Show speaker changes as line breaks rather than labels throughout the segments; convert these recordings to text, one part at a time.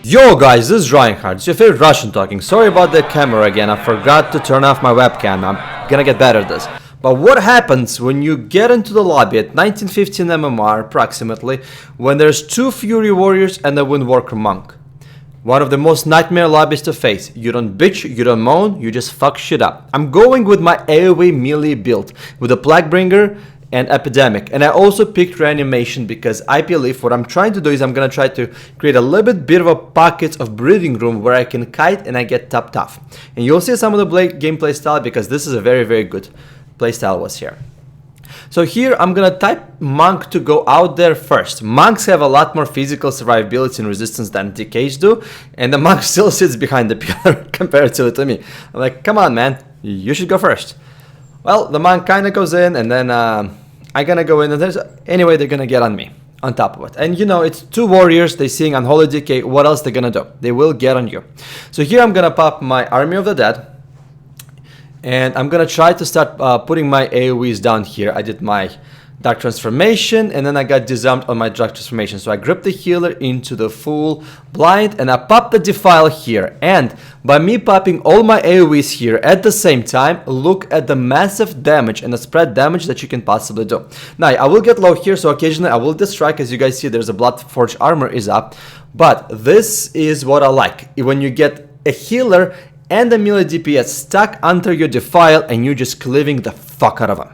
Yo guys, this is Reinhardt, it's your favorite Russian talking. Sorry about the camera again, I forgot to turn off my webcam. I'm gonna get better at this. But what happens when you get into the lobby at 1915 MMR approximately, when there's 2 Fury Warriors and a Windwalker Monk? One of the most nightmare lobbies to face. You don't bitch, you don't moan, you just fuck shit up. I'm going with my AoE melee build with a Plaguebringer and Epidemic, and I also picked Reanimation because I believe what I'm trying to do is I'm gonna try to create a little bit of a pocket of breathing room where I can kite and I get top tough. And you'll see some of the gameplay style because this is a very good playstyle was here. So here I'm gonna type Monk to go out there first. Monks have a lot more physical survivability and resistance than DKs do, and the Monk still sits behind the pillar compared to me. I'm like, come on man, you should go first. Well, the Monk kinda goes in, and then I'm gonna go in, and anyway they're gonna get on me on top of it. And you know, it's 2 warriors, they seeing Unholy Decay, what else they're gonna do? They will get on you. So here I'm gonna pop my Army of the Dead, and I'm gonna try to start putting my AoEs down here. I did my Dark Transformation, and then I got disarmed on my Dark Transformation. So I gripped the healer into the full blind, and I popped the Defile here. And by me popping all my AoEs here at the same time, look at the massive damage and the spread damage that you can possibly do. Now, I will get low here, so occasionally I will distract. As you guys see, there's a Bloodforged armor is up. But this is what I like. When you get a healer and a melee DPS stuck under your Defile, and you just cleaving the fuck out of them.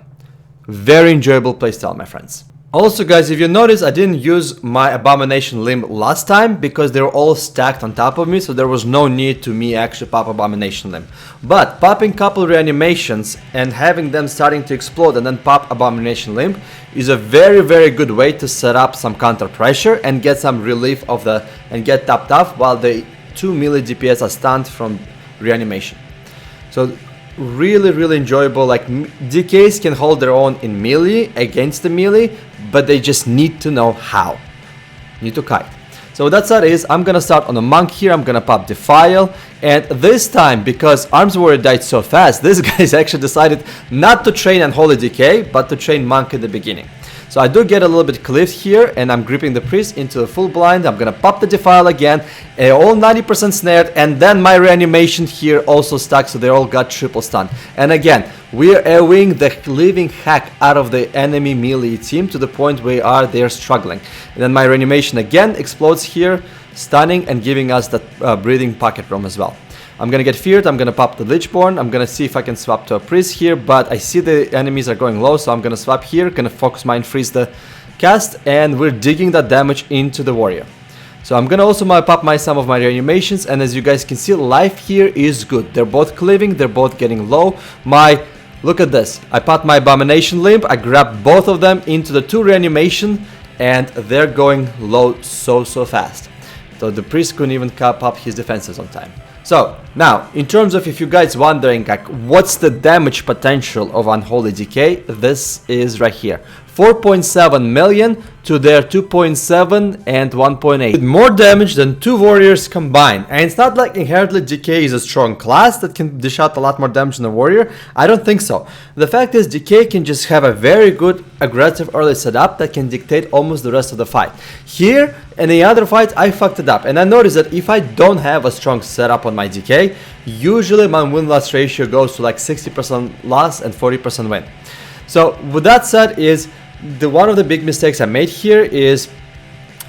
Very enjoyable playstyle, my friends. Also guys, if you notice, I didn't use my Abomination Limb last time because they were all stacked on top of me, so there was no need to me actually pop Abomination Limb. But popping couple reanimations and having them starting to explode and then pop Abomination Limb is a very good way to set up some counter pressure and get some relief of the and get tapped off while the 2 melee DPS are stunned from reanimation. So really enjoyable. Like, DKs can hold their own in melee against the melee, but they just need to know how. Need to kite. So that's how it is. I'm gonna start on a Monk here. I'm gonna pop Defile, and this time, because Arms Warrior died so fast, this guys actually decided not to train Unholy Decay, but to train Monk in the beginning. So I do get a little bit cleaved here, and I'm gripping the Priest into the full blind. I'm gonna pop the Defile again, all 90% snared, and then my reanimation here also stuck, so they all got triple stun. And again, we are AoEing the living heck out of the enemy melee team to the point where they're struggling. And then my reanimation again explodes here, stunning and giving us that breathing pocket room as well. I'm gonna get feared, I'm gonna pop the Lichborn, I'm gonna see if I can swap to a Priest here, but I see the enemies are going low, so I'm gonna swap here, gonna focus Mind Freeze the cast, and we're digging that damage into the warrior. So I'm gonna also pop some of my reanimations, and as you guys can see, life here is good. They're both cleaving, they're both getting low. Look at this, I popped my Abomination Limb, I grabbed both of them into the 2 reanimation, and they're going low so fast. So the Priest couldn't even pop his defenses on time. So now, in terms of, if you guys wondering like what's the damage potential of Unholy Decay, this is right here. 4.7 million to their 2.7 and 1.8. With more damage than 2 warriors combined. And it's not like inherently Decay is a strong class that can dish out a lot more damage than a warrior. I don't think so. The fact is, Decay can just have a very good aggressive early setup that can dictate almost the rest of the fight. Here, in the other fights, I fucked it up. And I noticed that if I don't have a strong setup on my Decay, usually my win-loss ratio goes to like 60% loss and 40% win. So with that said, one of the big mistakes I made here is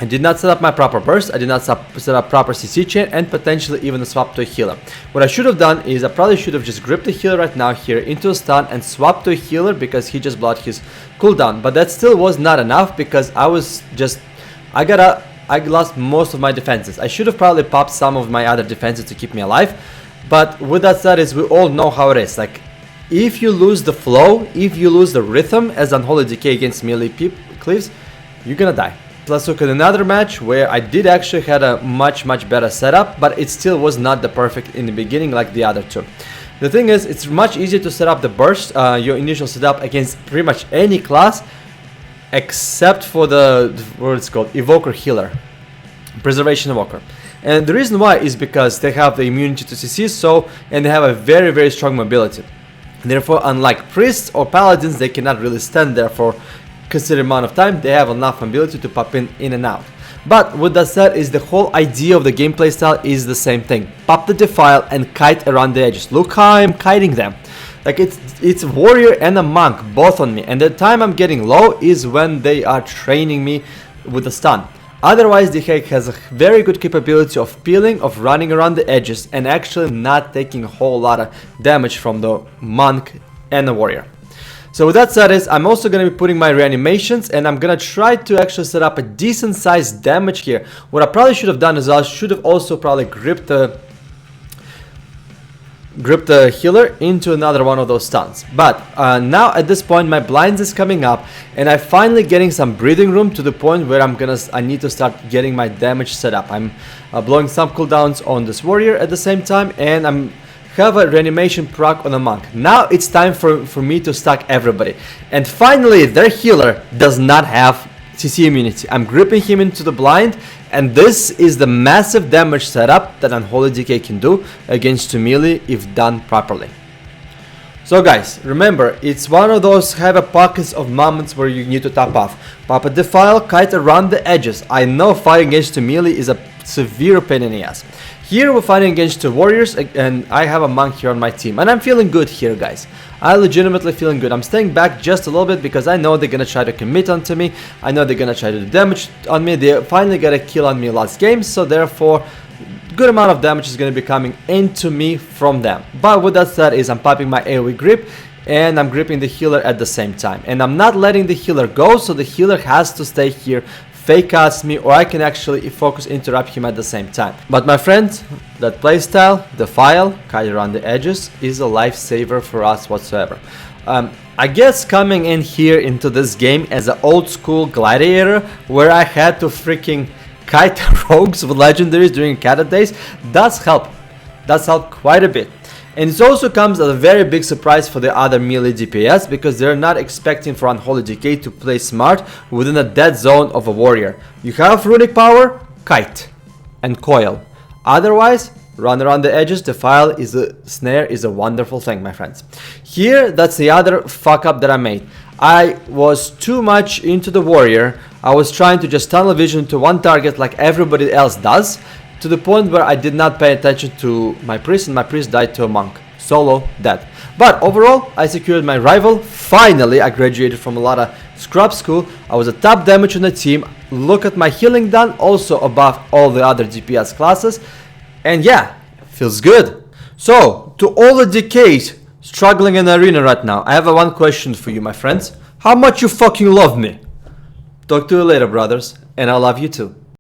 I did not set up my proper burst, I did not set up proper CC chain, and potentially even a swap to a healer. What I should have done is I probably should have just gripped the healer right now here into a stun and swapped to a healer because he just blocked his cooldown. But that still was not enough because I lost most of my defenses. I should have probably popped some of my other defenses to keep me alive. But with that said, we all know how it is. Like, if you lose the flow, if you lose the rhythm as Unholy Decay against melee cleaves, you're gonna die. Let's look at another match where I did actually had a much better setup, but it still was not the perfect in the beginning like the other two. The thing is, it's much easier to set up the burst, your initial setup, against pretty much any class except for what it's called, Evoker Healer, Preservation Evoker. And the reason why is because they have the immunity to CC, and they have a very strong mobility. Therefore, unlike priests or paladins, they cannot really stand there for a considerable amount of time. They have enough ability to pop in and out. But with that said, is the whole idea of the gameplay style is the same thing. Pop the defile and kite around the edges. Look how I'm kiting them. Like it's a warrior and a monk both on me, and the time I'm getting low is when they are training me with the stun. Otherwise, the hack has a very good capability of peeling, of running around the edges, and actually not taking a whole lot of damage from the monk and the warrior. So with that said, I'm also going to be putting my reanimations, and I'm going to try to actually set up a decent sized damage here. What I probably should have done is I should have also probably gripped the healer into another one of those stuns. But now at this point my blinds is coming up, and I'm finally getting some breathing room to the point where I need to start getting my damage set up. I'm blowing some cooldowns on this warrior at the same time, and I'm have a reanimation proc on a monk. Now it's time for me to stack everybody. And finally, their healer does not have CC immunity. I'm gripping him into the blind, and this is the massive damage setup that Unholy Decay can do against 2 melee if done properly. So guys, remember, it's one of those have a pockets of moments where you need to top off. Pop a defile, kite around the edges. I know fighting against 2 melee is a severe pain in the ass. Here we're fighting against 2 warriors, and I have a monk here on my team, and I'm feeling good here, guys. I'm legitimately feeling good. I'm staying back just a little bit because I know they're gonna try to commit onto me. I know they're gonna try to do damage on me. They finally got a kill on me last game, so therefore good amount of damage is gonna be coming into me from them. But with that said, I'm popping my AoE grip, and I'm gripping the healer at the same time, and I'm not letting the healer go, so the healer has to stay here, fake cast me, or I can actually focus interrupt him at the same time. But my friends, that playstyle, defile, kite around the edges, is a lifesaver for us whatsoever. I guess coming in here into this game as an old school gladiator where I had to freaking kite rogues with legendaries during Cat days does help. Does help quite a bit. And it also comes as a very big surprise for the other melee DPS, because they're not expecting for Unholy Decay to play smart within a dead zone of a warrior. You have runic power, kite and coil. Otherwise, run around the edges. Defile is a snare, is a wonderful thing, my friends. Here, that's the other fuck up that I made. I was too much into the warrior. I was trying to just tunnel vision to one target like everybody else does, to the point where I did not pay attention to my priest, and my priest died to a monk. Solo, dead. But overall, I secured my rival. Finally, I graduated from a lot of scrub school. I was a top damage on the team. Look at my healing done, also above all the other DPS classes. And yeah, feels good. So, to all the decays struggling in the arena right now, I have one question for you, my friends. How much you fucking love me? Talk to you later, brothers, and I love you too.